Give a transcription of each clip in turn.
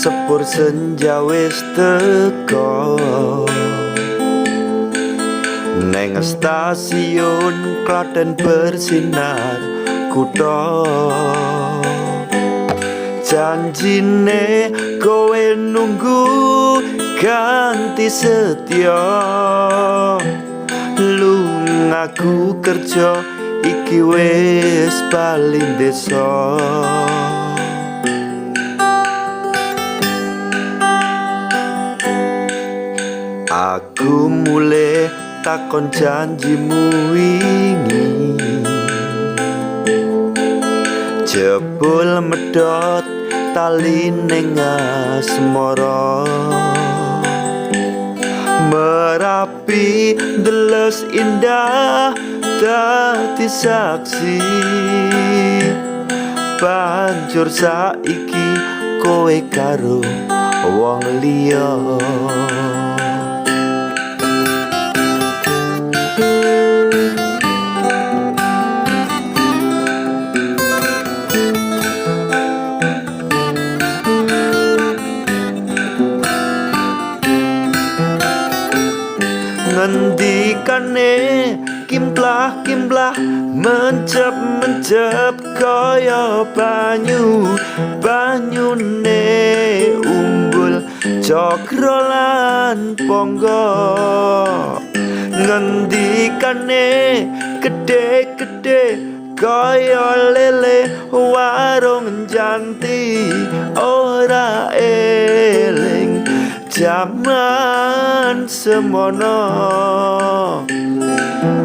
sepur senja wis teko neng stasiun Klaten bersinar kutha. Janjine kowe nunggu ganti setya, lungaku kerja iki wis paling desa. Aku mulai takon janjimu wingi, jebul medhot tali ning asmara. Merapi ndeles indah dadi saksi, banjur saiki kowe karo wong liya. Ngendikane kimplah-kimplah mencep-mencep kaya banyune umbul cokro lan ponggo. Ngendikane gede-gede kaya lele warung janti ora eling jaman semono.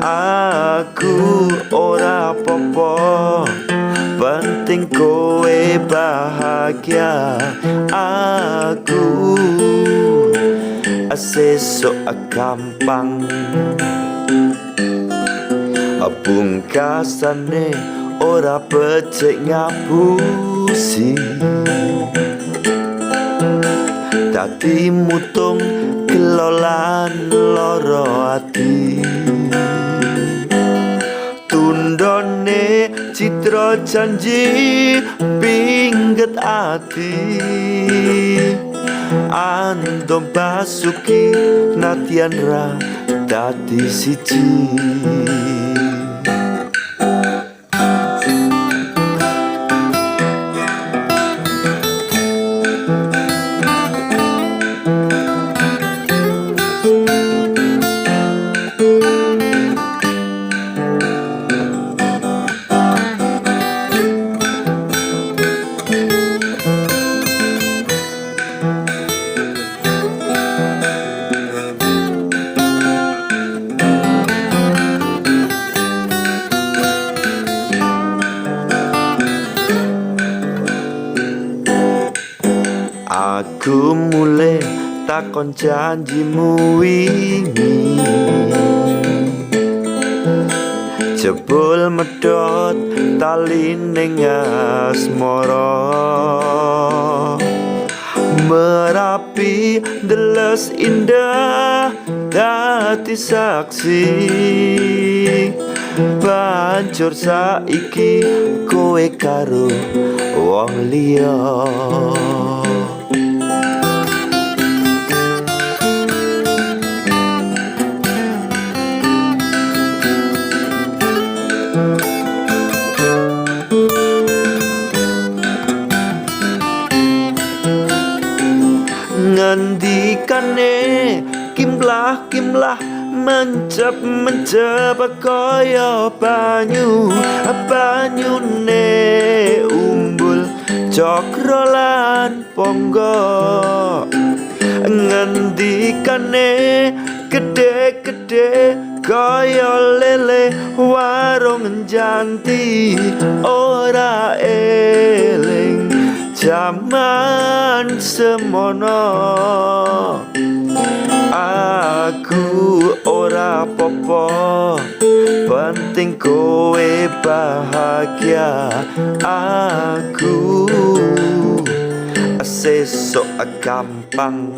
Aku ora popo, penting kowe bahagia. Aku sesuk gampang, pungkasane ora becik ngapusi. Dadi mutung kelolan loro ati, tundone citra janji pingget ati. Andom basuki natian ra dadi siji. Aku mulai takon janjimu wingi, jebul medhot tali ning asmara. Merapi ndeles indah dadi saksi, banjur saiki kowe karo wong liya. Ngendikane kimplah-kimplah mencep-mencep kaya banyune umbul cokro lan ponggo. Ngendikane gede-gede kaya lele warung janti ora eling jaman semono. Aku ora popo, penting kowe bahagia. Aku sesuk gampang,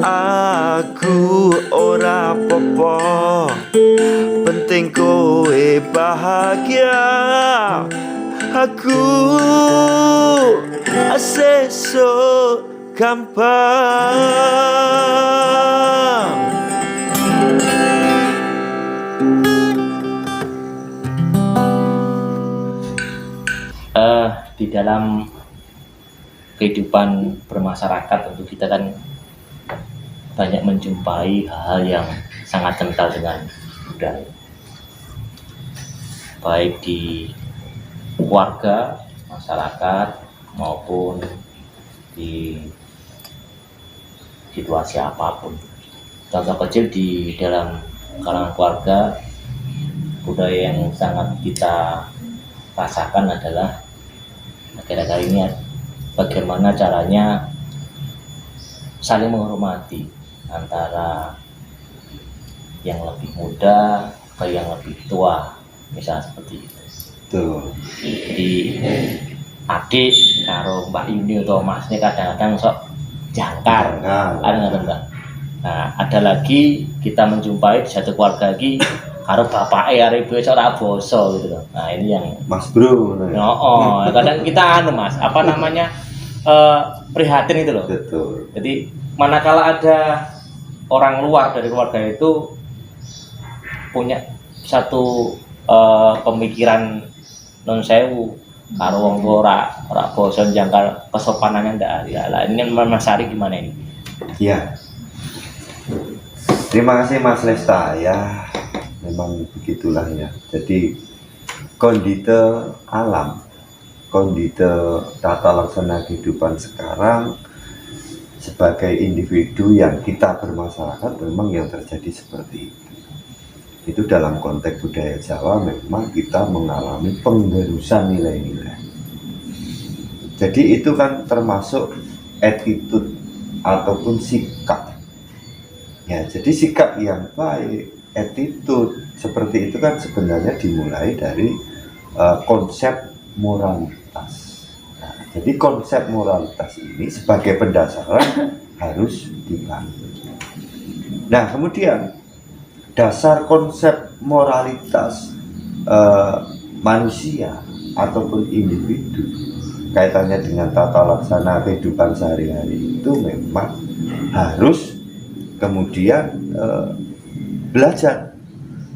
aku ora popo, penting kowe bahagia. Aku sesuk gampang. Di dalam kehidupan bermasyarakat tentu kita kan banyak menjumpai hal-hal yang sangat kental dengan budaya, baik di keluarga, masyarakat maupun di situasi apapun. Contoh kecil di dalam kalangan keluarga, budaya yang sangat kita rasakan adalah akhir-akhir ini bagaimana caranya saling menghormati antara yang lebih muda ke yang lebih tua, misalnya seperti itu. Tuh. Jadi adik karo Mbak Yuni atau Mas ini kadang-kadang sok jangkar, ada nggak enggak? Nah, ada lagi kita menjumpai di satu keluarga lagi karo bapak hari ibu ora boso gitu loh. Nah, ini yang Mas Bro. Kadang kita Mas, apa namanya? Prihatin itu loh. Betul. Jadi manakala ada orang luar dari keluarga itu punya satu pemikiran non sewu karo wong tua ora bosan jangkar kesopanannya ndak ada. Lah ini Mas Ari gimana ini? Iya. Terima kasih Mas Lesta ya. Memang begitulah ya. Jadi kondite alam, kondite tata laksana kehidupan sekarang sebagai individu yang kita bermasyarakat memang yang terjadi seperti itu. Itu dalam konteks budaya Jawa memang kita mengalami penggerusan nilai-nilai. Jadi itu kan termasuk attitude ataupun sikap. Ya, jadi sikap yang baik, attitude seperti itu kan sebenarnya dimulai dari konsep moralitas. Nah, jadi konsep moralitas ini sebagai pendasaran harus dibangun. Nah, kemudian dasar konsep moralitas manusia ataupun individu kaitannya dengan tata laksana kehidupan sehari-hari itu memang harus kemudian belajar,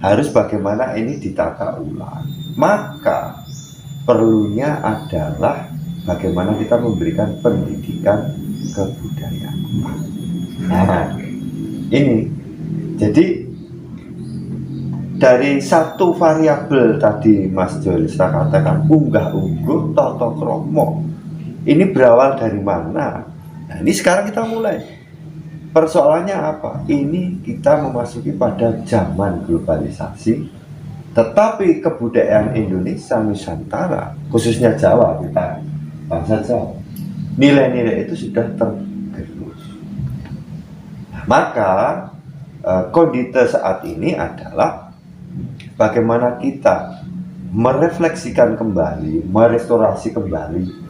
harus bagaimana ini ditata ulang. Maka perlunya adalah bagaimana kita memberikan pendidikan kebudayaan. Nah, ini jadi dari satu variabel tadi Mas Jolista katakan unggah-ungguh toto kromo, ini berawal dari mana? Nah, ini sekarang kita mulai. Persoalannya apa? Ini kita memasuki pada zaman globalisasi, tetapi kebudayaan Indonesia Nusantara, khususnya Jawa, kita bangsa Jawa, nilai-nilai itu sudah tergerus. Nah, maka kondisi saat ini adalah bagaimana kita merefleksikan kembali, merestorasi kembali,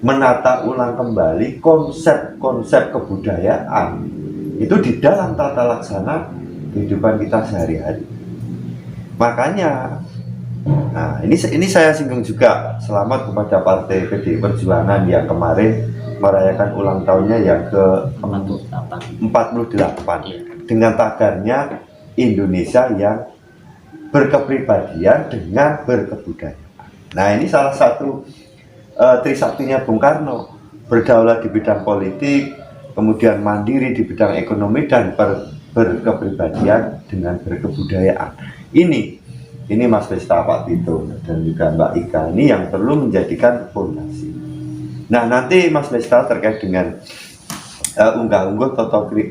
menata ulang kembali konsep-konsep kebudayaan itu di dalam tata laksana kehidupan kita sehari-hari. Makanya, nah ini saya singgung juga, selamat kepada Partai PDI Perjuangan yang kemarin merayakan ulang tahunnya yang ke-48 dengan tagarnya Indonesia yang berkepribadian dengan berkebudayaan. Nah, ini salah satu trisaktinya Bung Karno, berdaulat di bidang politik, kemudian mandiri di bidang ekonomi, dan berkepribadian dengan berkebudayaan. Ini Mas Lesta, Pak Tito, dan juga Mbak Ika, ini yang perlu menjadikan fondasi. Nah, nanti Mas Lesta terkait dengan unggah-ungguh,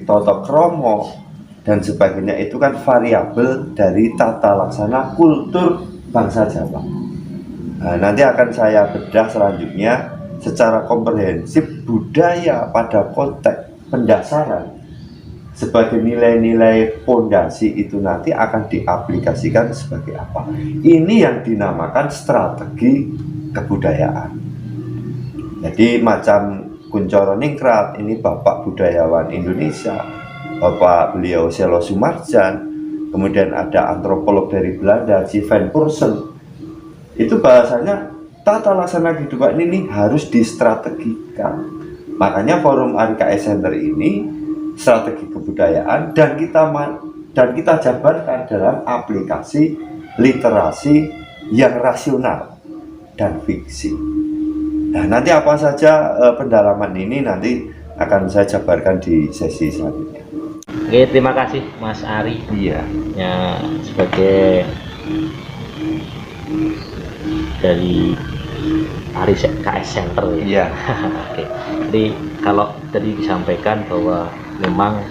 toto kromo dan sebagainya, itu kan variabel dari tata laksana kultur bangsa Jawa. Nah, nanti akan saya bedah selanjutnya secara komprehensif budaya pada konteks pendasaran sebagai nilai-nilai fondasi itu nanti akan diaplikasikan sebagai apa. Ini yang dinamakan strategi kebudayaan. Jadi macam Kuncoro Ningrat, ini Bapak Budayawan Indonesia, Bapak beliau Selo Sumarjan, kemudian ada antropolog dari Belanda, Van Pursen. Itu bahasanya tata laksana kehidupan ini harus distrategikan. Makanya forum ARIKS Center ini strategi kebudayaan dan kita jabarkan dalam aplikasi literasi yang rasional dan fiksi. Nah, nanti apa saja pendalaman ini nanti akan saya jabarkan di sesi selanjutnya. Oke, terima kasih Mas Ari. Iya. Ya, sebagai dari ARIKS Center ya. Iya. Oke. Jadi kalau tadi disampaikan bahwa memang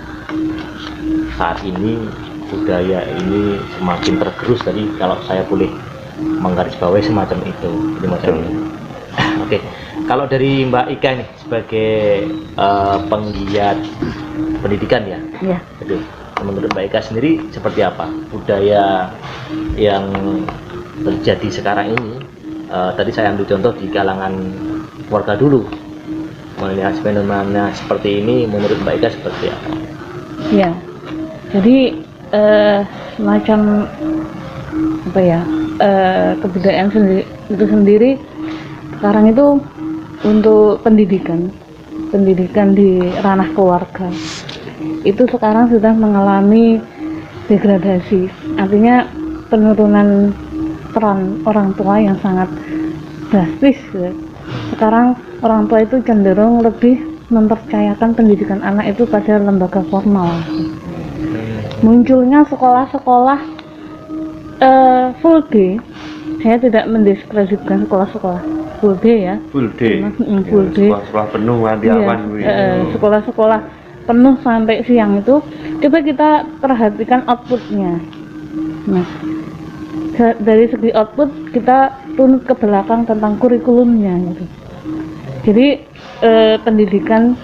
saat ini budaya ini semakin tergerus, tadi kalau saya boleh menggarisbawahi semacam itu, Oke, kalau dari Mbak Ika nih sebagai penggiat pendidikan ya, Iya. jadi menurut Mbak Ika sendiri seperti apa budaya yang terjadi sekarang ini? Tadi saya ambil contoh di kalangan warga dulu, melihat fenomena seperti ini, menurut Mbak Ika seperti apa? Ya, jadi semacam apa ya, kebudayaan itu sendiri sekarang itu untuk pendidikan di ranah keluarga itu sekarang sudah mengalami degradasi, artinya penurunan peran orang tua yang sangat drastis ya. Sekarang orang tua itu cenderung lebih mempercayakan pendidikan anak itu pada lembaga formal. Munculnya sekolah-sekolah full day. Saya tidak mendiskreditkan sekolah-sekolah full day ya. Full day. Full day. Sekolah penuh Sekolah-sekolah penuh sampai siang itu, coba kita perhatikan outputnya. Nah, dari segi output kita runut ke belakang tentang kurikulumnya gitu. Jadi pendidikan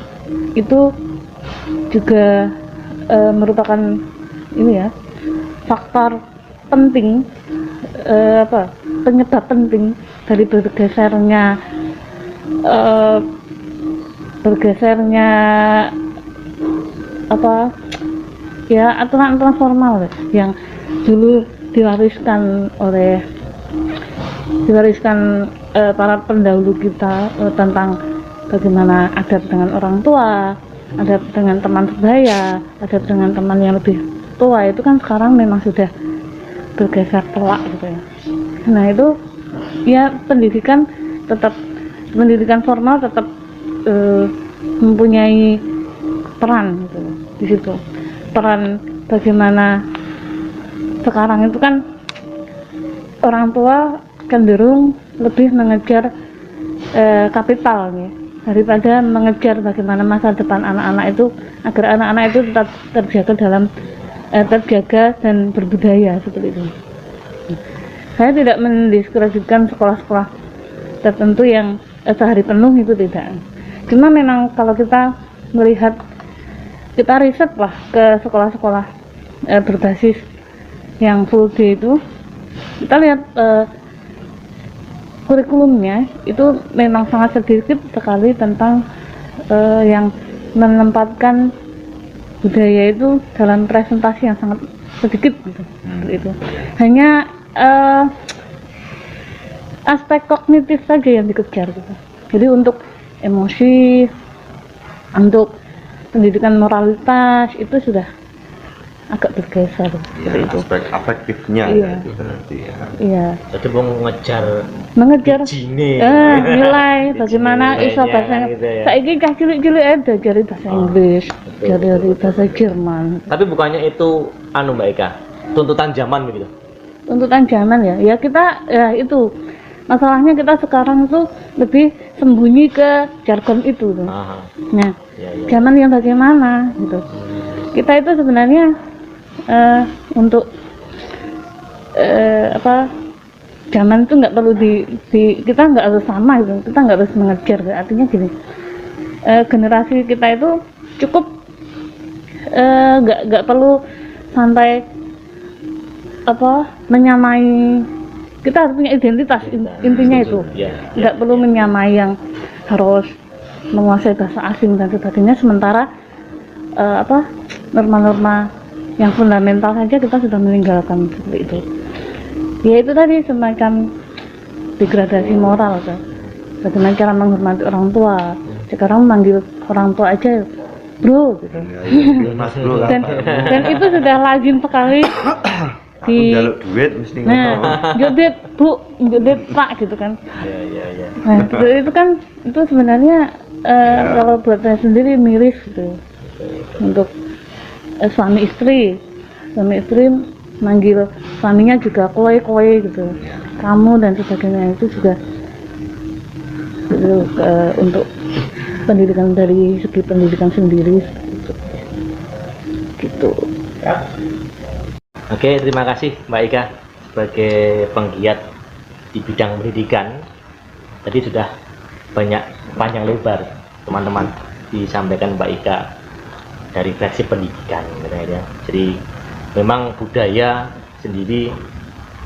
itu juga merupakan ini ya, faktor penting, penyebab penting dari bergesernya aturan-aturan formal yang dulu diwariskan para pendahulu kita tentang bagaimana adab dengan orang tua, adab dengan teman sebaya, adab dengan teman yang lebih tua, itu kan sekarang memang sudah bergeser telak gitu ya. Nah itu ya, pendidikan formal tetap mempunyai peran gitu di situ. Peran bagaimana sekarang itu kan orang tua cenderung lebih mengejar kapital ya, daripada mengejar bagaimana masa depan anak-anak itu, agar anak-anak itu tetap terjaga dan berbudaya seperti itu. Saya tidak mendiskreditkan sekolah-sekolah tertentu yang sehari penuh, itu tidak. Cuma memang kalau kita melihat, kita riset lah ke sekolah-sekolah berbasis yang full day itu, kita lihat kurikulumnya itu memang sangat sedikit sekali tentang yang menempatkan budaya itu dalam presentasi yang sangat sedikit gitu. Itu hanya aspek kognitif saja yang dikejar gitu. Jadi untuk emosi, untuk pendidikan moralitas itu sudah agak bergeser ya, itu. aspek afektifnya Iya. itu berarti ya. Iya. Jadi mau mengejar Jine. nilai bagaimana iso bahasa gitu ya. saiki cah cilik-cilik ada jari bahasa Inggris, jari bahasa Jerman. Tapi bukannya itu Mbak Eka, tuntutan zaman begitu? Tuntutan zaman ya kita ya itu masalahnya, kita sekarang tuh lebih sembunyi ke jargon itu tuh. Aha. Nah, Ya. zaman yang bagaimana gitu. Kita itu sebenarnya untuk zaman itu nggak perlu kita nggak harus sama gitu, kita nggak harus mengejar. Artinya gini, generasi kita itu cukup nggak perlu sampai menyamai. Kita harus punya identitas, intinya itu nggak perlu menyamai yang harus menguasai bahasa asing dan sebagainya. Sementara norma-norma yang fundamental saja kita sudah meninggalkan seperti itu. Ya itu tadi semacam degradasi moral kan. Bagaimana cara menghormati orang tua. Sekarang manggil orang tua aja bro gitu. Ya, Mas Bro kan. Dan itu sudah lazim sekali di Jaluk duit mesti nah, ngono. jodet bu, jodet pak gitu kan. Iya. Nah, itu kan itu sebenarnya kalau buat saya sendiri miris gitu. Untuk suami istri manggil suaminya juga koe gitu, kamu dan sebagainya itu juga itu, untuk pendidikan dari segi pendidikan sendiri gitu. Oke, terima kasih Mbak Ika sebagai penggiat di bidang pendidikan. Tadi sudah banyak panjang lebar teman-teman disampaikan Mbak Ika dari versi pendidikan katanya. Jadi memang budaya sendiri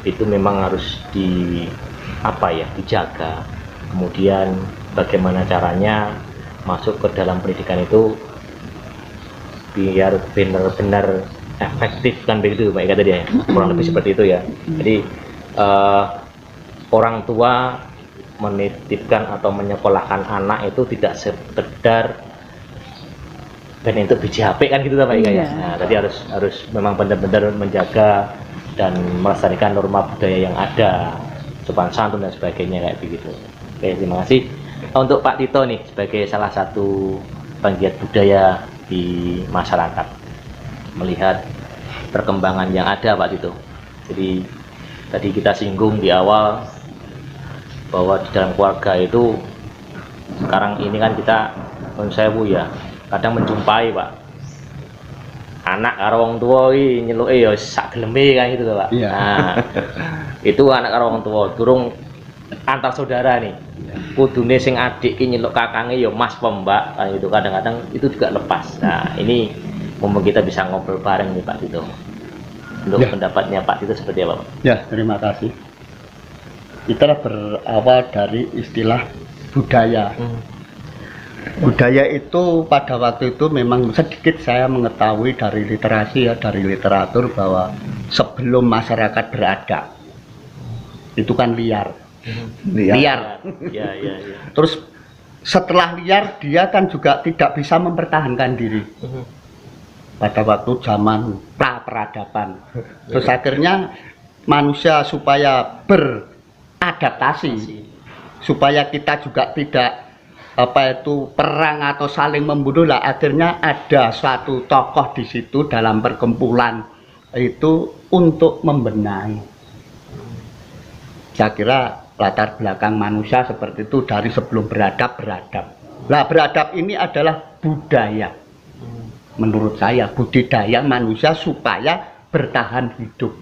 itu memang harus dijaga. Kemudian bagaimana caranya masuk ke dalam pendidikan itu biar benar-benar efektif kan begitu Mbak Ika tadi ya, kurang lebih seperti itu ya. Jadi orang tua menitipkan atau menyekolahkan anak itu tidak sekedar dan untuk biji HP kan gitu Mbak Ika ya. Nah, tadi harus memang benar-benar menjaga dan melestarikan norma budaya yang ada, sopan santun dan sebagainya kayak begitu. Oke, terima kasih. Untuk Pak Tito nih sebagai salah satu penggiat budaya di masyarakat, melihat perkembangan yang ada Pak Tito. Jadi tadi kita singgung di awal bahwa di dalam keluarga itu sekarang ini kan kita konsewu ya, kadang menjumpai Pak anak karo wong tua iki nyeluke ya sak geleme kan gitu Pak. Iya. Nah, itu anak karo wong tua durung antar saudara nih. Kudune sing adik ki nyeluk kakange ya Mas Pembak kan itu kadang-kadang itu juga lepas. Nah, ini mumpung kita bisa ngobrol bareng nih Pak Tito. Untuk pendapatnya Pak Tito seperti apa Pak? Ya, terima kasih. Kita berawal dari istilah budaya. Budaya itu pada waktu itu memang sedikit saya mengetahui dari literasi ya, dari literatur bahwa sebelum masyarakat beradab itu kan liar. Liar. Ya. Terus setelah liar dia kan juga tidak bisa mempertahankan diri. Pada waktu zaman pra-peradaban. Terus akhirnya manusia supaya beradaptasi, supaya kita juga tidak perang atau saling membunuh lah, akhirnya ada suatu tokoh di situ dalam perkumpulan itu untuk membenahi. Saya kira latar belakang manusia seperti itu dari sebelum beradab. Nah, beradab ini adalah budaya. Menurut saya budidaya manusia supaya bertahan hidup.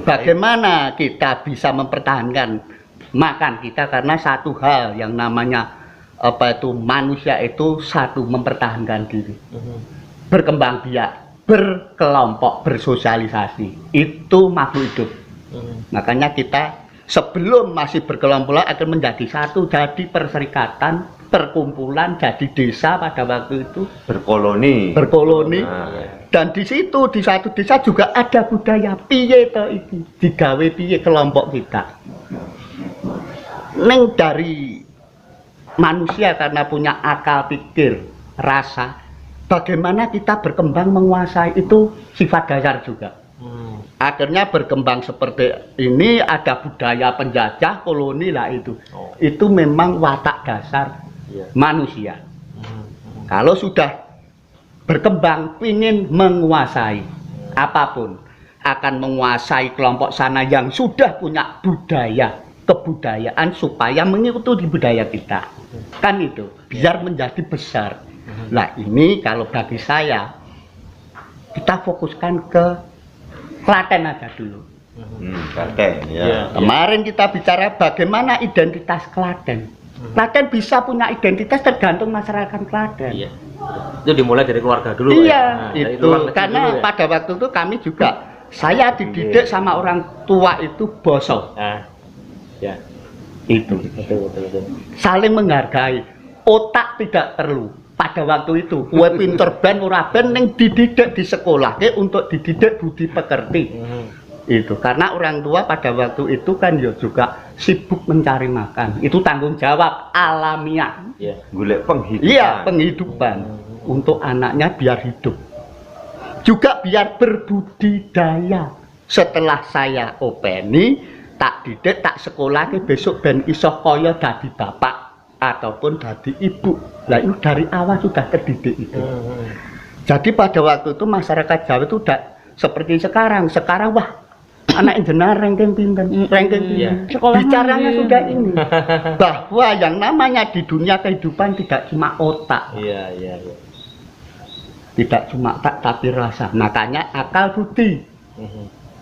Bagaimana kita bisa mempertahankan makan kita, karena satu hal yang namanya manusia itu satu mempertahankan diri, berkembang biak, berkelompok, bersosialisasi, itu makhluk hidup. Makanya kita sebelum masih berkelompok akan menjadi satu, jadi perserikatan, perkumpulan, jadi desa pada waktu itu, Berkoloni. Dan di situ di satu desa juga ada budaya piye to iki, digawe piye kelompok kita. Neng dari manusia karena punya akal pikir, rasa, bagaimana kita berkembang menguasai itu sifat dasar juga. Akhirnya berkembang seperti ini, ada budaya penjajah, koloni lah itu. Itu memang watak dasar manusia. Kalau sudah berkembang ingin menguasai apapun, akan menguasai kelompok sana yang sudah punya budaya, kebudayaan, supaya mengikuti budaya kita, kan itu biar menjadi besar. Nah, ini kalau bagi saya kita fokuskan ke Klaten aja dulu. Klaten ya. Kemarin kita bicara bagaimana identitas Klaten. Klaten bisa punya identitas tergantung masyarakat Klaten. Iya. Itu dimulai dari keluarga dulu. Iya, Dari itu luar negeri karena dulu, ya? pada waktu itu kami juga saya dididik sama orang tua itu boso. Ya. Itu Betul. saling menghargai. Otak tidak perlu pada waktu itu. Kue pinter ben ora ben ning dididik di sekolah ke untuk dididik budi pekerti. Itu karena orang tua pada waktu itu kan ya juga sibuk mencari makan. Itu tanggung jawab alamiah. Iya. Golek penghidupan. Iya, penghidupan untuk anaknya biar hidup. Juga biar berbudidaya. Setelah saya openi, tak didik, tak sekolah besok ben iso kaya dadi bapak ataupun dadi ibu. Lah itu dari awal sudah terdidik itu. Jadi pada waktu itu masyarakat Jawa itu udah seperti sekarang. Sekarang wah, anak enjenar ranking pinten, ranking pinten. Sekolah Bicaranya mandiri. sudah ini bahwa yang namanya di dunia kehidupan tidak cuma otak, Iya. tidak cuma otak tapi rasa. Makanya akal budi,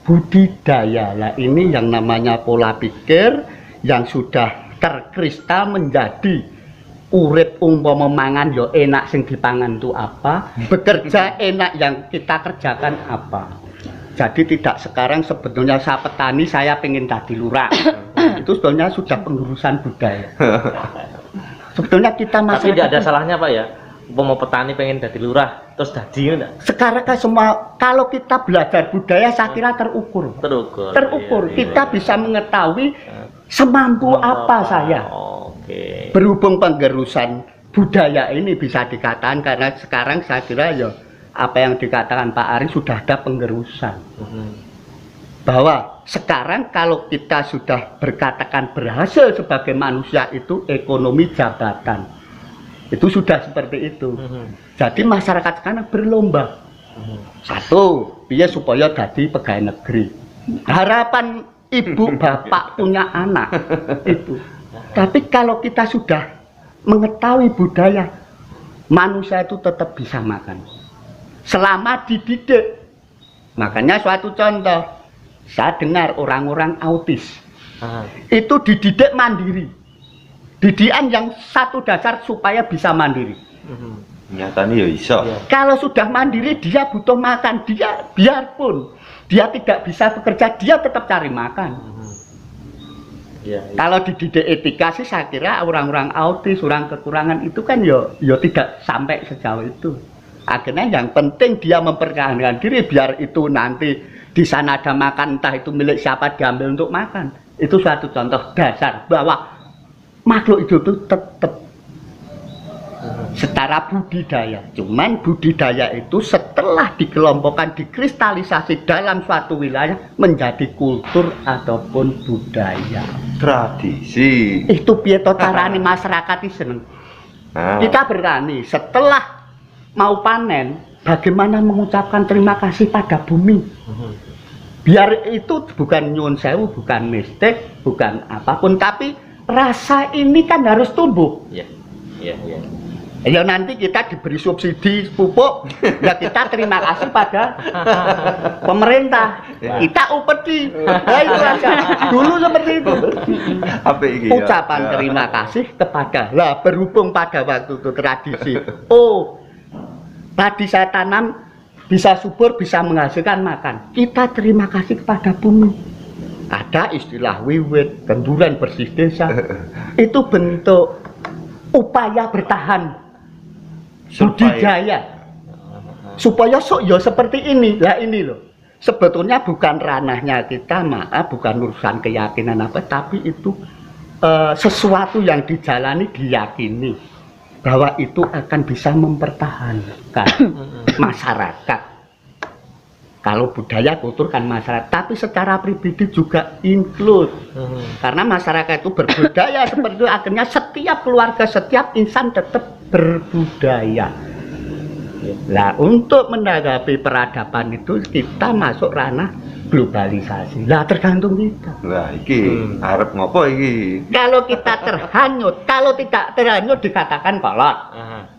budidaya. Lah ini yang namanya pola pikir yang sudah terkristal menjadi urip umpama mangan yo enak sing dipangan itu apa, bekerja enak yang kita kerjakan apa. Jadi tidak sekarang sebetulnya saya petani saya pengen jadi lurah. Itu sebetulnya sudah pengurusan budaya. Sebetulnya kita Tapi masih tidak ada salahnya Pak ya. Mau petani pengen jadi lurah terus jadi enggak? sekarang kan semua kalau kita belajar budaya saya kira terukur. Terukur. Iya. Kita bisa mengetahui semampu apa saya. Oke. Berhubung pengerusan budaya ini bisa dikatakan karena sekarang saya kira ya apa yang dikatakan Pak Ari sudah ada pengerusan bahwa sekarang kalau kita sudah berkatakan berhasil sebagai manusia itu ekonomi jabatan itu sudah seperti itu. Jadi masyarakat sekarang berlomba satu biar supaya jadi pegawai negeri. Harapan ibu bapak punya anak itu. Tapi kalau kita sudah mengetahui budaya, manusia itu tetap bisa makan. Selama dididik. Makanya suatu contoh, saya dengar orang-orang autis. Itu dididik mandiri. Didikan yang satu dasar supaya bisa mandiri. Nyatanya ya iso. Kalau sudah mandiri, dia butuh makan. Dia biarpun dia tidak bisa bekerja, dia tetap cari makan. Iya. Kalau dididik etika sih saya kira orang-orang autis, orang kekurangan itu kan yo tidak sampai sejauh itu. Akhirnya yang penting dia mempertahankan diri biar itu nanti di sana ada makan entah itu milik siapa diambil untuk makan. Itu suatu contoh dasar bahwa makhluk hidup itu tetap setara budidaya. Cuman budidaya itu setelah dikelompokkan, dikristalisasi dalam suatu wilayah menjadi kultur ataupun budaya. Tradisi. Itu piye to carane masyarakat iki seneng. Kita berani setelah mau panen bagaimana mengucapkan terima kasih pada bumi. Biar itu bukan nyuwun sewu, bukan mistik, bukan apapun tapi rasa ini kan harus tumbuh. Iya. Ya nanti kita diberi subsidi pupuk, ya kita terima kasih pada pemerintah. Kita upeti, ya itu aja. Dulu seperti itu. Apa ini? Ucapan terima kasih kepada. Lah berhubung pada waktu itu tradisi. Oh, tadi saya tanam bisa subur, bisa menghasilkan makan. Kita terima kasih kepada bumi. Ada istilah wiwit, kenduran bersih desa. Itu bentuk upaya bertahan. Budidaya supaya ya seperti ini. Lah ini loh sebetulnya bukan ranahnya kita, maaf, bukan urusan keyakinan apa, tapi itu sesuatu yang dijalani diyakini bahwa itu akan bisa mempertahankan masyarakat. Kalau budaya kultur kan masyarakat, tapi secara pribadi juga include karena masyarakat itu berbudaya seperti itu, akhirnya setiap keluarga, setiap insan tetap berbudaya. Nah, untuk menanggapi peradaban itu kita masuk ranah globalisasi. Lah tergantung kita. Lah iki arep ngopo iki? Kalau kita terhanyut, kalau tidak terhanyut dikatakan kolot.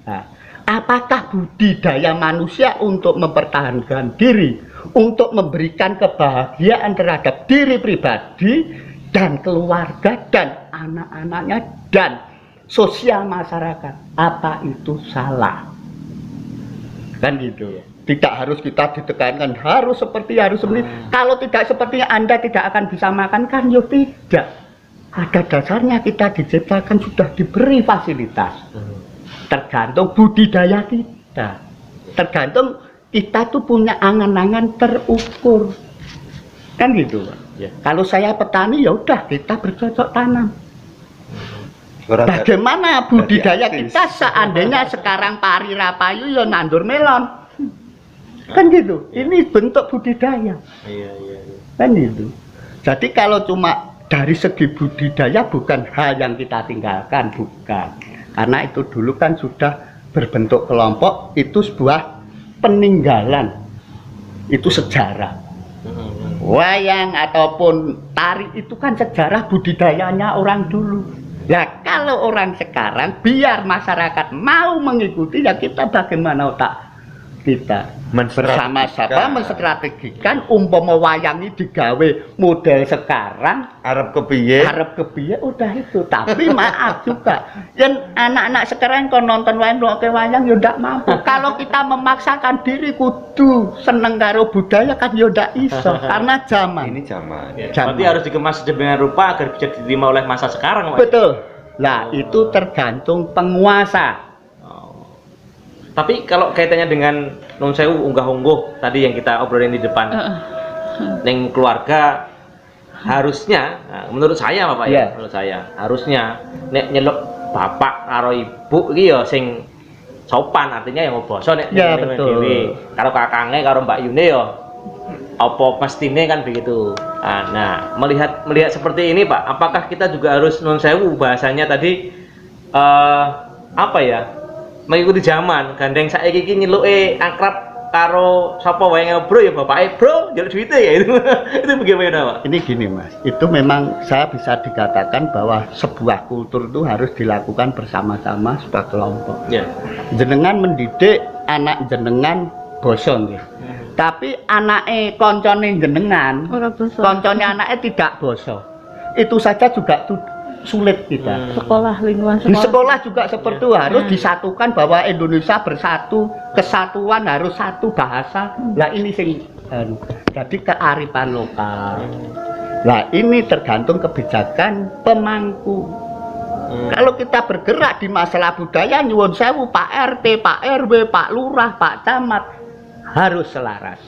Nah, apakah budidaya manusia untuk mempertahankan diri, untuk memberikan kebahagiaan terhadap diri pribadi dan keluarga dan anak-anaknya dan sosial masyarakat, apa itu salah? Kan gitu. Tidak harus kita ditekankan harus seperti kalau tidak seperti Anda tidak akan bisa makan kan yo tidak. Pada dasarnya kita diciptakan sudah diberi fasilitas. Tergantung budidaya kita. Tergantung kita tuh punya angan-angan terukur. Kan gitu. Ya. Kalau saya petani ya udah kita bercocok tanam. Ora Bagaimana budidaya aktif. kita seandainya sekarang pari rapayu ya nandur melon. Kan gitu. Ini bentuk budidaya. Iya. Kan gitu. Jadi kalau cuma dari segi budidaya bukan hal yang kita tinggalkan, bukan. Karena itu dulu kan sudah berbentuk kelompok, itu sebuah peninggalan. Itu sejarah. Wayang ataupun tari itu kan sejarah budidayanya orang dulu. Ya kalau orang sekarang biar masyarakat mau mengikuti ya kita bagaimana otak kita bersama-sama menstrategikan umpama wayang ini digawe model sekarang Arab kepiye? harap kepiye udah itu. Tapi maaf juga yang anak-anak sekarang kalau nonton wayang ya ndak mampu. Kalau kita memaksakan diri kudu seneng karo budaya kan ya ndak iso karena zaman. Ini zaman. Ya, Zaman. berarti harus dikemas sedemikian rupa agar bisa diterima oleh masa sekarang, Pak. Betul. Nah, itu tergantung penguasa. Tapi kalau kaitannya dengan non sewu unggah-ungguh tadi yang kita obrolin di depan, neng keluarga harusnya, nah, menurut saya Bapak ya, Yeah. menurut saya harusnya nek nyeluk bapak karo ibu iki ya sing sopan, artinya yang basa nek Ya, ning betul. dhewe. Karo kakange karo Mbak Yune ya apa mestine kan begitu. Nah, melihat seperti ini Pak, apakah kita juga harus non sewu bahasanya tadi apa ya? Mengikuti zaman, gandeng saiki iki nyeluke akrab karo sapa wae bro ya bapake bro, njaluk duite ya itu. Itu bagaimana, Pak? Ini gini Mas, itu memang saya bisa dikatakan bahwa sebuah kultur itu harus dilakukan bersama-sama sebuah kelompok. Ya. Jenengan mendidik anak jenengan basa nggih. Tapi anake koncone jenengan, Ora basa. koncone anake tidak basa. Itu saja juga sulit kita. Sekolah, lingkungan Di sekolah. sekolah juga seperti itu harus disatukan bahwa Indonesia bersatu, kesatuan harus satu bahasa. Lah ini sing jadi kearifan lokal. Lah ini tergantung kebijakan pemangku. Kalau kita bergerak di masalah budaya nyuwun sewu Pak RT, Pak RW, Pak Lurah, Pak Camat harus selaras.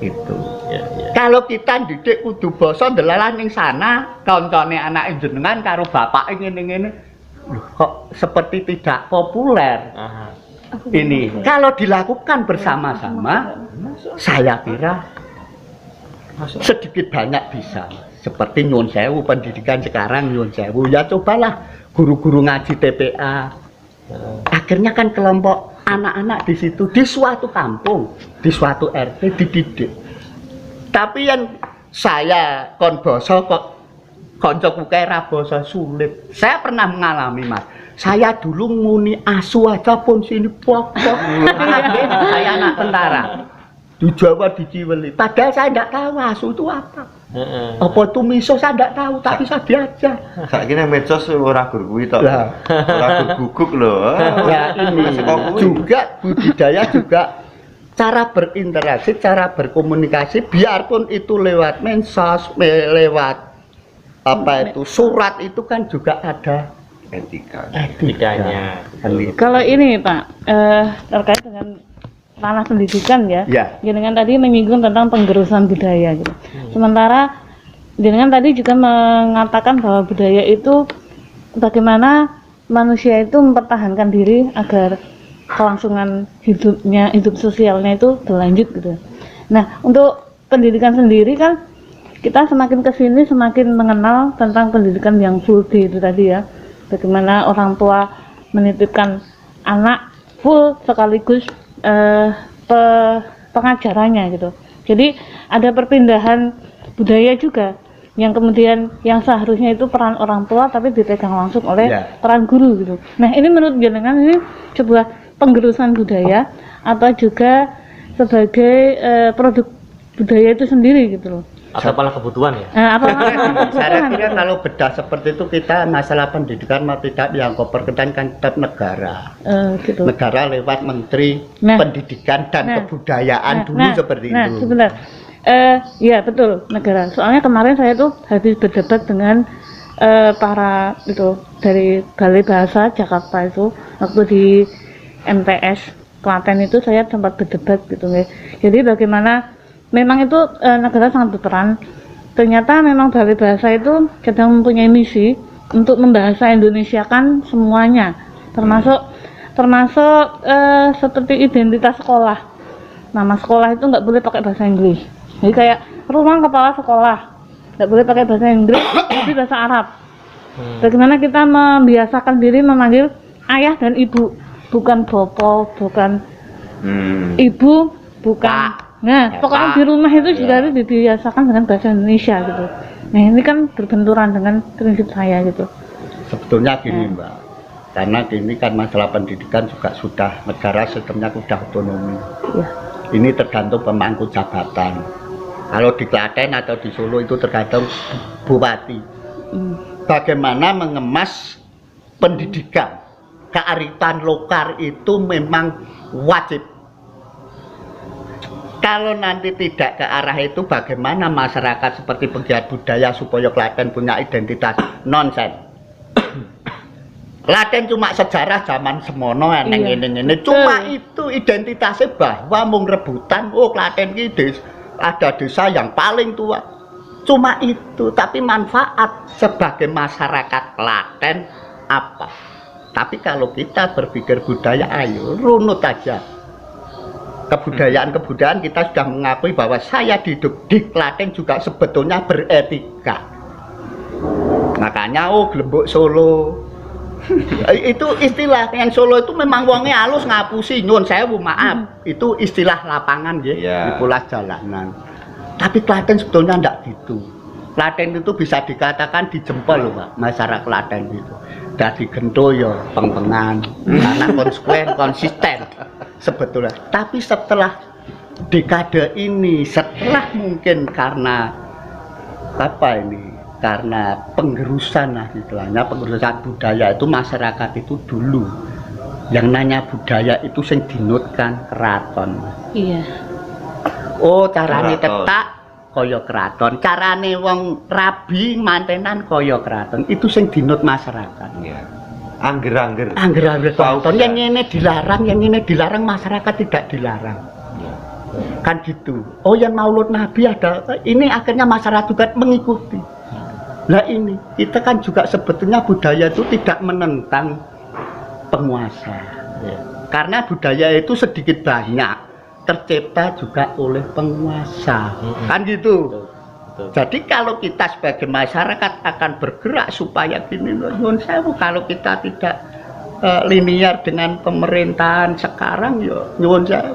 Itu. Ya. Kalau kita didik kudu basa ndelalah ning sana, koncone anak jenengan karo bapak ngene-ngene. Loh, kok seperti tidak populer. Aha. Ini kalau dilakukan bersama-sama, saya kira sedikit banyak bisa. Seperti nyuwun sewu pendidikan sekarang nyuwun sewu ya cobalah guru-guru ngaji TPA. Akhirnya kan kelompok anak-anak di situ di suatu kampung, di suatu RT dididik. Tapi yang saya kon basa kok koncoku kae ra basa sulit. Saya pernah mengalami Mas. Saya dulu muni asu aja pun sini pokok. Saya anak tentara. Di Jawa di Ciweli. Padahal saya tidak tahu asu itu apa. Apa itu miso saya tidak tahu, tapi saya diajar. Saiki nang medsos ora gur kuwi tok. Lah. Ora gur guguk lho. Ya ini juga budidaya juga cara berinteraksi, cara berkomunikasi, biarpun itu lewat mensos, lewat apa itu surat itu kan juga ada Etika. Etikanya. Kalau ini Pak, terkait dengan ranah pendidikan ya, Ya. jenengan tadi menyinggung tentang penggerusan budaya gitu. Sementara jenengan tadi juga mengatakan bahwa budaya itu bagaimana manusia itu mempertahankan diri agar kelangsungan hidupnya, hidup sosialnya itu berlanjut gitu. Nah, untuk pendidikan sendiri kan kita semakin kesini semakin mengenal tentang pendidikan yang full day itu tadi ya. Bagaimana orang tua menitipkan anak full sekaligus pengajarannya gitu. Jadi ada perpindahan budaya juga yang kemudian yang seharusnya itu peran orang tua tapi dipegang langsung oleh peran guru gitu. Nah ini menurut jenengan ini sebuah penggerusan budaya atau juga sebagai produk budaya itu sendiri gitu loh. Atau malah kebutuhan ya? Saya kira kalau bedah seperti itu kita masalah pendidikan mau tidak yang berkaitan kan tetap negara. Gitu. Negara lewat Menteri Pendidikan dan Kebudayaan dulu seperti itu. Sebentar. Ya betul negara. Soalnya kemarin saya tuh habis berdebat dengan para itu dari Balai Bahasa Jakarta itu waktu di MTS Klaten itu saya sempat berdebat gitu ya. Jadi bagaimana memang itu negara sangat berperan. Ternyata memang Balai Bahasa itu sedang mempunyai misi untuk membahasa Indonesiakan semuanya, termasuk seperti identitas sekolah. Nama sekolah itu nggak boleh pakai bahasa Inggris. Jadi kayak ruang kepala sekolah nggak boleh pakai bahasa Inggris, tapi bahasa Arab. Bagaimana kita membiasakan diri memanggil ayah dan ibu, bukan bopo, bukan ibu, bukan. Nah, pokoknya di rumah itu juga harus dibiasakan dengan bahasa Indonesia gitu. Nah, ini kan berbenturan dengan prinsip saya gitu. Sebetulnya gini Mbak, karena ini kan masalah pendidikan juga sudah negara sistemnya sudah otonomi. Iya. Ini tergantung pemangku jabatan. Kalau di Klaten atau di Solo itu tergantung bupati. Bagaimana mengemas pendidikan, kearifan lokal itu memang wajib. Kalau nanti tidak ke arah itu, bagaimana masyarakat seperti pegiat budaya supaya Klaten punya identitas? Nonsen. Klaten cuma sejarah zaman semono eneng ini. Cuma itu identitasnya bahwa mau rebutan, oh Klaten ini ada desa yang paling tua. Cuma itu, tapi manfaat sebagai masyarakat Klaten apa? Tapi kalau kita berpikir budaya, ayo runut aja. Kebudayaan kita sudah mengakui bahwa saya hidup di Klaten juga sebetulnya beretika. Makanya Glembok Solo itu istilah yang Solo itu memang wongnya halus ngapusi nyun sewu maaf itu istilah lapangan ya, di pulas jalanan. Tapi Klaten sebetulnya enggak gitu. Klaten itu bisa dikatakan dijempol loh Pak, masyarakat Klaten itu. Dari gento ya peng-pengan karena konsisten sebetulnya. Tapi setelah dekade ini, setelah mungkin karena apa ini, karena penggerusan lah istilahnya, penggerusan budaya itu masyarakat itu dulu yang nanya budaya itu sing dinutkan keraton. Iya. Oh carane tetak kaya keraton, carane wong rabi mantenan kaya keraton, itu sing dinut masyarakat. Iya. Angger-angger. Angger-angger keraton yang ini dilarang, masyarakat tidak dilarang. Kan gitu. Oh yang Maulud Nabi ada, ini akhirnya masyarakat juga mengikuti. Nah ini, kita kan juga sebetulnya budaya itu tidak menentang penguasa. Karena budaya itu sedikit banyak tercipta juga oleh penguasa. Kan gitu. Jadi kalau kita sebagai masyarakat akan bergerak supaya gini, nyuwun sewu, kalau kita tidak linear dengan pemerintahan sekarang, ya nyuwun sewu.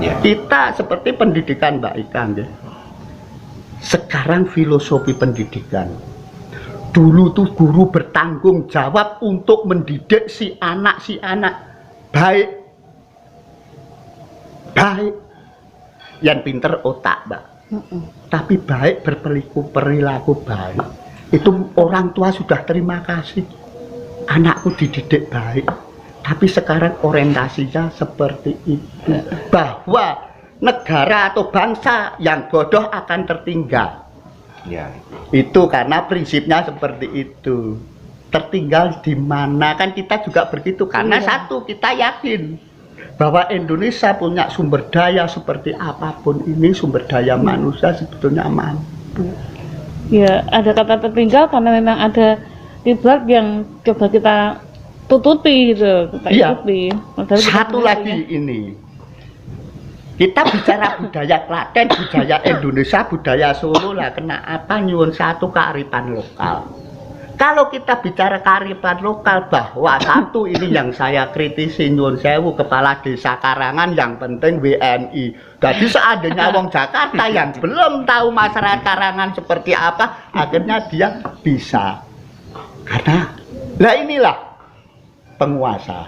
Ya. Kita seperti pendidikan Mbak Ika, ya. Sekarang filosofi pendidikan. Dulu tuh guru bertanggung jawab untuk mendidik si anak baik. Yang pinter otak, Mbak. Tapi baik perilaku baik. Itu orang tua sudah terima kasih. Anakku dididik baik. Tapi sekarang orientasinya seperti itu. Bahwa negara atau bangsa yang bodoh akan tertinggal. Ya. Itu karena prinsipnya seperti itu. Tertinggal di mana kan kita juga begitu. Karena satu, kita yakin bahwa Indonesia punya sumber daya seperti apapun ini, sumber daya manusia sebetulnya mampu. Ya, ada kata tertinggal karena memang ada kiblat yang coba kita tutupi gitu, kita Iya. ikuti. Padahal kita Satu sendiri lagi ini, kita bicara budaya Klaten, budaya Indonesia, budaya Solo lah, kena apa nyuwun satu kearifan lokal. Kalau kita bicara kearifan lokal, bahwa satu ini yang saya kritisi nyuwun sewu, kepala desa Karangan yang penting WNI. Jadi seandainya wong Jakarta yang belum tahu masyarakat Karangan seperti apa, akhirnya dia bisa. Karena lah inilah penguasa.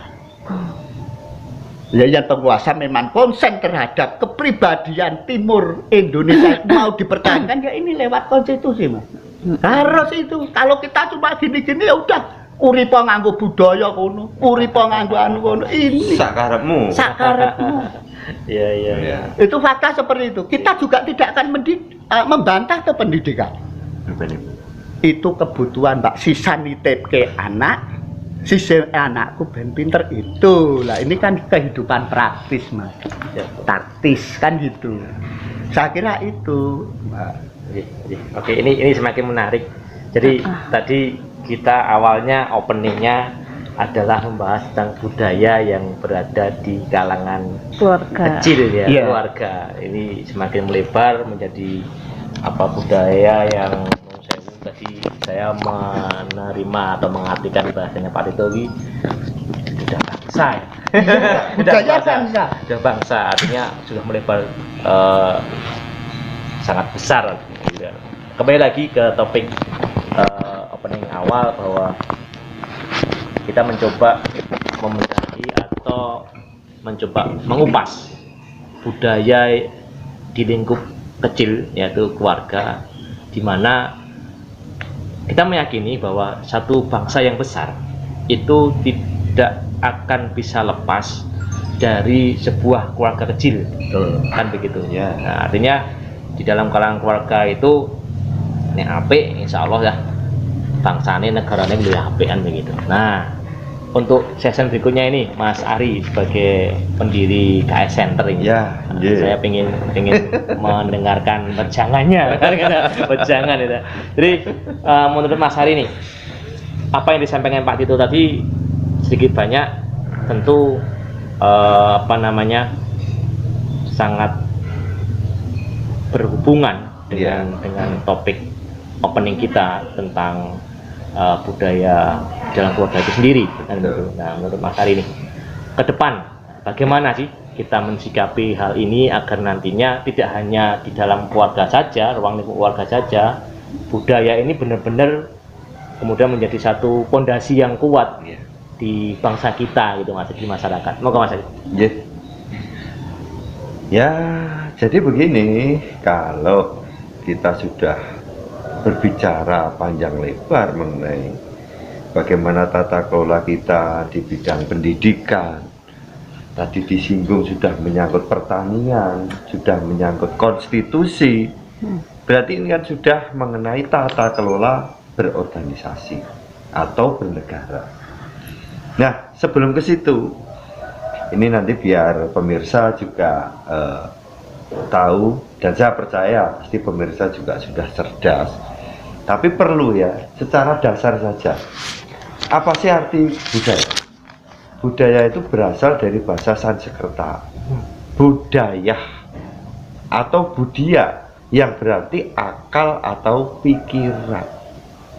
Ya, yang penguasa memang konsen terhadap kepribadian timur Indonesia mau dipertahankan, ya ini lewat konstitusi, Mas. Harus itu. Kalau kita cuma gini-gini ya udah uripa nganggo budaya kono, uripa nganggo anu kono. Ini Sakarepmu. sakarepmu. Iya, iya, iya. Itu fakta seperti itu. Kita juga tidak akan membantah ke pendidikan. Itu kebutuhan Mbak, sisa nitipke anak, sisa anakku ben pinter itu. Lah ini kan kehidupan praktis, Mas. Ya. Taktis kan gitu. Saya kira itu, Mbak. Oke, ini semakin menarik. Jadi tadi kita awalnya openingnya adalah membahas tentang budaya yang berada di kalangan keluarga. kecil ya, Iya. keluarga. Ini semakin melebar menjadi apa budaya yang tadi saya menerima atau mengartikan bahasanya Pak Titowi sudah bangsa ya. Budaya bangsa. Sudah bangsa, artinya sudah melebar sangat besar. Kembali lagi ke topik opening awal bahwa kita mencoba membenahi atau mencoba mengupas budaya di lingkup kecil, yaitu keluarga, di mana kita meyakini bahwa satu bangsa yang besar itu tidak akan bisa lepas dari sebuah keluarga kecil. Kan begitu ya. Nah, artinya di dalam kalangan keluarga itu nek apik insya Allah ya bangsane negarane luwih apik kan begitu. Nah, untuk session berikutnya ini Mas Ari sebagai pendiri KS Center ini. Ya, Saya pengen mendengarkan wejangannya. Wejangan itu. Jadi menurut Mas Ari nih, apa yang disampaikan Pak Tito tadi sedikit banyak tentu sangat berhubungan dengan topik opening kita tentang budaya dalam keluarga itu sendiri. Nah, menurut Mas Ari ini ke depan bagaimana sih kita mensikapi hal ini agar nantinya tidak hanya di dalam keluarga saja, ruang lingkup keluarga saja, budaya ini benar-benar kemudian menjadi satu pondasi yang kuat di bangsa kita gitu Mas, di masyarakat. Moga Mas Ari. Ya, jadi begini, kalau kita sudah berbicara panjang lebar mengenai bagaimana tata kelola kita di bidang pendidikan, tadi disinggung sudah menyangkut pertanian, sudah menyangkut konstitusi, berarti ini kan sudah mengenai tata kelola berorganisasi atau bernegara. Nah, sebelum ke situ, ini nanti biar pemirsa juga tahu, dan saya percaya pasti pemirsa juga sudah cerdas, tapi perlu ya secara dasar saja, apa sih arti budaya? Budaya itu berasal dari bahasa Sanskerta, budaya atau budia, yang berarti akal atau pikiran.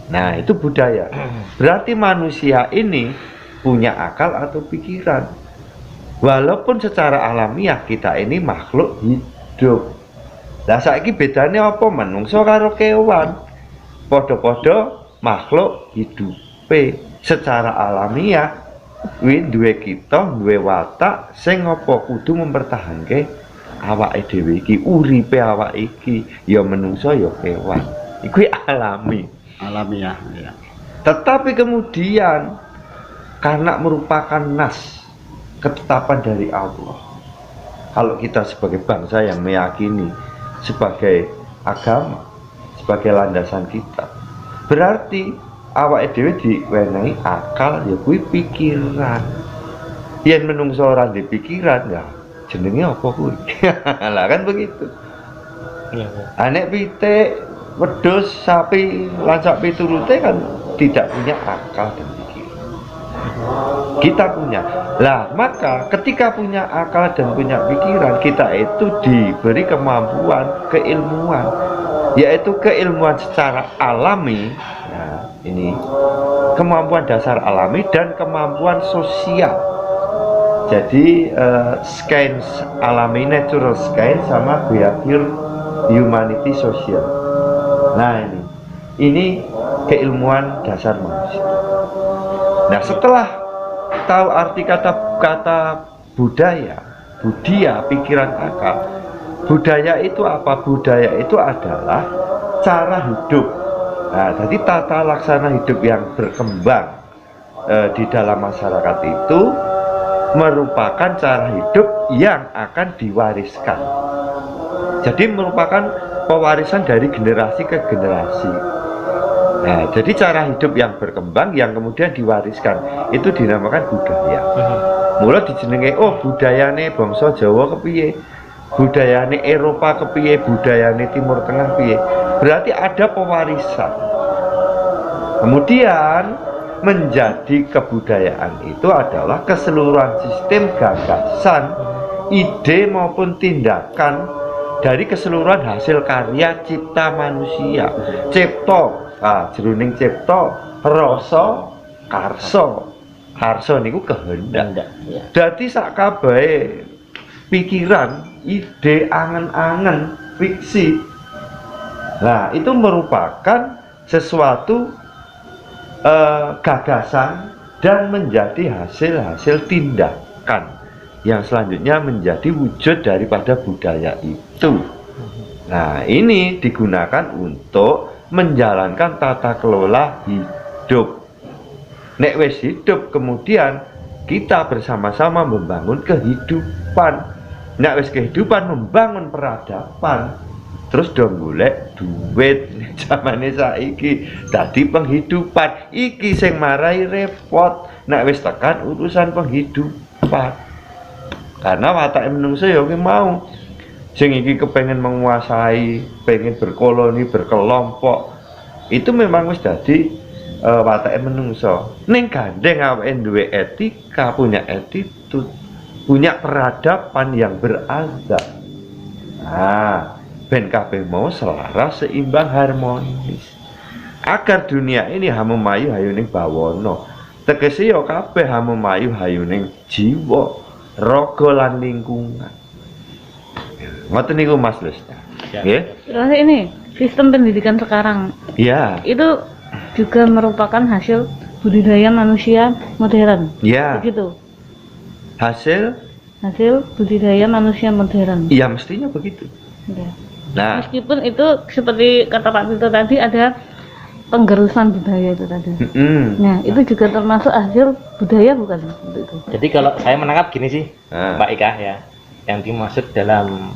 Nah, itu budaya, berarti manusia ini punya akal atau pikiran. Walaupun secara alamiah kita ini makhluk hidup. Lah saiki bedane apa menungso karo kewan? Padha-padha makhluk hidupe. Secara alamiah kuwi duwe kita, duwe watak sing apa kudu mempertahanke awake dhewe iki, uripe awake iki, ya menungso ya kewan. Iku alami. Alamiah ya. Tetapi kemudian karena merupakan nas ketetapan dari Allah. Kalau kita sebagai bangsa yang meyakini sebagai agama, sebagai landasan kita, berarti awake dhewe diwenehi akal ya kuwi pikiran. Yen menungso ora ndek pikiran ya jenenge apa kuwi? Lah kan begitu. Iya. Anek pitik, wedhus, sapi, lan sak piturute kan tidak punya akal dan pikiran. Kita punya. Lah, maka ketika punya akal dan punya pikiran, kita itu diberi kemampuan, keilmuan, yaitu keilmuan secara alami. Nah, ini kemampuan dasar alami dan kemampuan sosial. Jadi science alami, natural science sama behavior humanity social. Nah, ini keilmuan dasar manusia. Nah, setelah tahu arti kata budaya, budia, pikiran akal. Budaya itu apa? Budaya itu adalah cara hidup. Nah, jadi tata laksana hidup yang berkembang di dalam masyarakat itu merupakan cara hidup yang akan diwariskan. Jadi merupakan pewarisan dari generasi ke generasi. Nah, jadi cara hidup yang berkembang yang kemudian diwariskan itu dinamakan budaya. Mula dijenenge oh budayane bangsa Jawa kepiye, budayane Eropa kepiye, budayane Timur Tengah piye. Berarti ada pewarisan. Kemudian menjadi kebudayaan itu adalah keseluruhan sistem gagasan, ide maupun tindakan dari keseluruhan hasil karya cipta manusia. Cipta jroning cipta rasa karsa. Karsa niku kehendak. Dadi sak kabehe pikiran, ide, angen-angen, fiksi. Nah, itu merupakan sesuatu gagasan dan menjadi hasil-hasil tindakan yang selanjutnya menjadi wujud daripada budaya itu. Nah, ini digunakan untuk menjalankan tata kelola hidup. Nek wis hidup kemudian kita bersama-sama membangun kehidupan. Nek wis kehidupan membangun peradaban. Terus dong golek duit zamane saiki dadi penghidupan. Iki sing marai repot nek wis tekan urusan penghidupan. Karena watake menungso ya kuwi mau sing iki kepengen menguasai, pengen berkoloni, berkelompok. Itu memang wis dadi watake menungso. Ning gandeng awake duwe etika, punya attitude, punya peradaban yang beradab. Nah, ben kabeh mau selaras, seimbang, harmonis. Agar dunia ini hamemayu hayuning bawana. Tegese ya kabeh hamemayu hayuning jiwa, raga lan lingkungan. Ngoten niku Mas Lesta. Nggih. Terus ini sistem pendidikan sekarang Iya. itu juga merupakan hasil budidaya manusia modern. Iya. Begitu. Hasil Budidaya manusia modern. iya mestinya begitu. Ya. Nah, Meskipun itu seperti kata Pak Tito tadi ada penggerusan budaya itu tadi. Nah, itu juga termasuk hasil budaya bukan? Itu. Jadi kalau saya menangkap gini sih, Ah. Mbak Ika ya, yang dimaksud dalam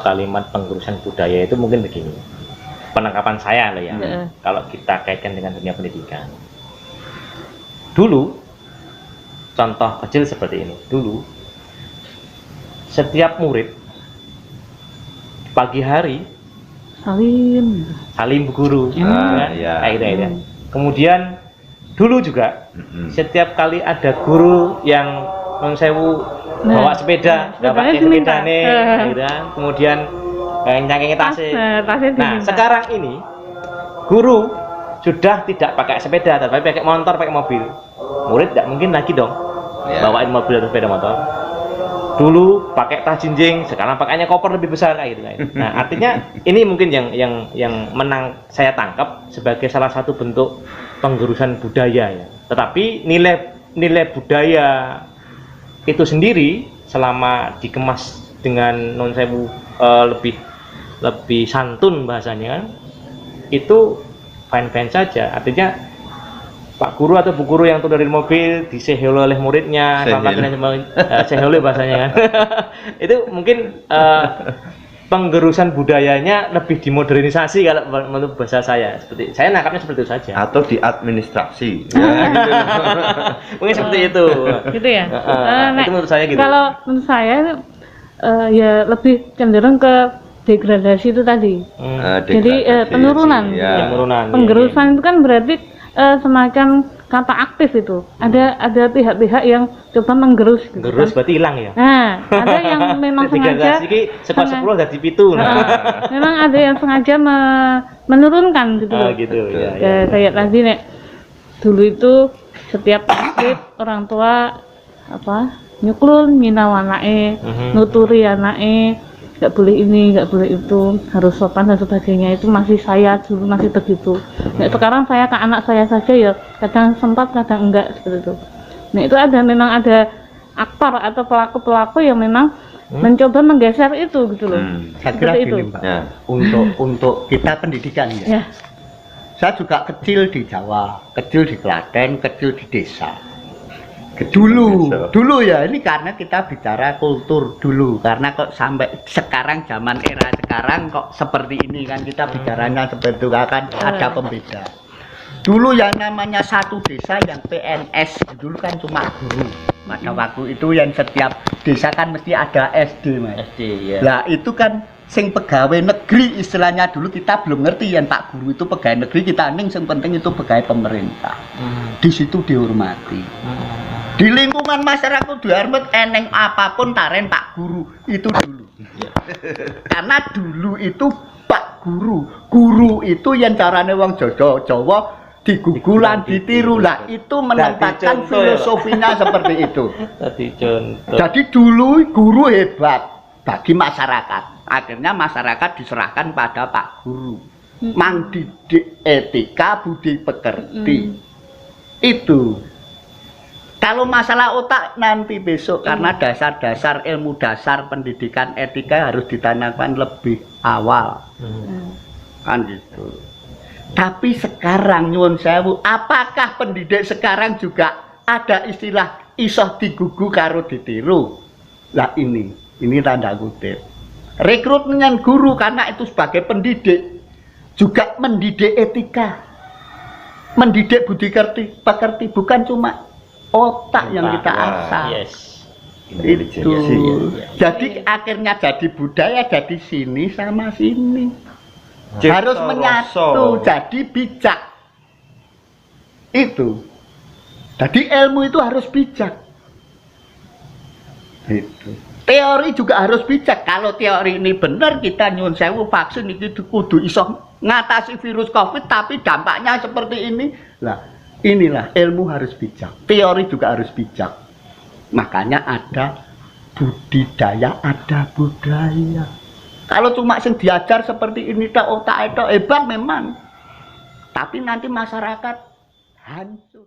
kalimat penggerusan budaya itu mungkin begini. Penangkapan saya loh ya, kalau kita kaitkan dengan dunia pendidikan. Dulu, contoh kecil seperti ini. Dulu, setiap murid pagi hari salim bu guru, iya. kayak gitu ya. Kemudian dulu juga setiap kali ada guru yang non sewu bawa sepeda, nggak pakai sepeda nih, gitu kan. Kemudian nyangking tasnya. Nah, sekarang ini guru sudah tidak pakai sepeda, tapi pakai motor, pakai mobil. Murid tidak mungkin lagi dong bawain mobil atau sepeda motor. dulu pakai tas jinjing, sekarang pakainya koper lebih besar kayak gitu kan. Nah, artinya ini mungkin yang menang saya tangkap sebagai salah satu bentuk penggerusan budaya ya. Tetapi nilai budaya itu sendiri selama dikemas dengan non sewu lebih santun bahasanya kan, itu fine saja. Artinya Pak Guru atau Bu Guru yang turun dari mobil disehelo oleh muridnya, sehelo bahasanya kan. Itu mungkin penggerusan budayanya lebih dimodernisasi kalau menurut bahasa saya. Seperti saya nangkapnya seperti itu saja. Atau di administrasi. Ya, gitu. Mungkin seperti itu. Gitu ya. Itu menurut saya gitu. Kalau menurut saya ya lebih cenderung ke degradasi itu tadi. Jadi penurunan. Ya. Penurunan. Penggerusan itu kan berarti semacam kata aktif itu. Ada pihak-pihak yang coba menggerus gitu. Gerus kan. berarti hilang ya. Nah, ada yang memang sengaja sekolah 10 jadi pitu. memang ada yang sengaja menurunkan gitu loh. Gitu ya. Kayak tadi nek dulu itu setiap aktif orang tua nyuklun minau anake, nuturi anake, nggak boleh ini, nggak boleh itu, harus sopan dan sebagainya. Itu masih saya dulu masih begitu. Nah, sekarang saya ke anak saya saja ya kadang sempat kadang enggak seperti itu. Nah, itu memang ada aktor atau pelaku-pelaku yang memang mencoba menggeser itu gitu loh. Saya kira Seperti gini, itu. Mbak. Ya. Untuk kita pendidikan ya. Ya. Saya juga kecil di Jawa, kecil di Klaten, kecil di desa. Dulu ya, ini karena kita bicara kultur dulu, karena kok sampai sekarang zaman era sekarang kok seperti ini kan kita bicaranya seperti itu kan ada pembeda. Dulu yang namanya satu desa yang PNS dulu kan cuma guru. Pada waktu itu yang setiap desa kan mesti ada SD, Mas. SD ya. Lah itu kan sing pegawai negeri istilahnya dulu kita belum ngerti yang Pak Guru itu pegawai negeri, kita ning sing penting itu pegawai pemerintah. Di situ dihormati. Di lingkungan masyarakat dihormat eneng apapun taren Pak Guru itu dulu. Karena dulu itu Pak Guru itu yang carane wong Jawa digugulan ditiru lah, itu menempatkan filosofinya seperti itu. Tadi contoh. Jadi dulu guru hebat bagi masyarakat. Akhirnya masyarakat diserahkan pada Pak Guru. Mang didik etika budi pekerti. Itu. Kalau masalah otak nanti besok karena dasar-dasar ilmu dasar pendidikan etika harus ditanamkan lebih awal. Kan gitu. Tapi sekarang nyuwun sewu, apakah pendidik sekarang juga ada istilah isoh digugu karo ditiru? Lah ini tanda kutip. Rekrutmen guru karena itu sebagai pendidik juga mendidik etika, mendidik budi pekerti, bukan cuma otak yang kita asah. Yes. Itu. Jadi akhirnya jadi budaya jadi sini sama sini. Harus menyatu jadi bijak. Itu. Jadi ilmu itu harus bijak. Itu. Teori juga harus bijak. Kalau teori ini benar, kita nyuwun sewu vaksin ini kudu iso ngatasi virus Covid, tapi dampaknya seperti ini. Lah, inilah ilmu harus bijak. Teori juga harus bijak. Makanya ada budidaya, ada budaya. Kalau cuma sing diajar seperti ini tak otak itu hebat memang. Tapi nanti masyarakat hancur.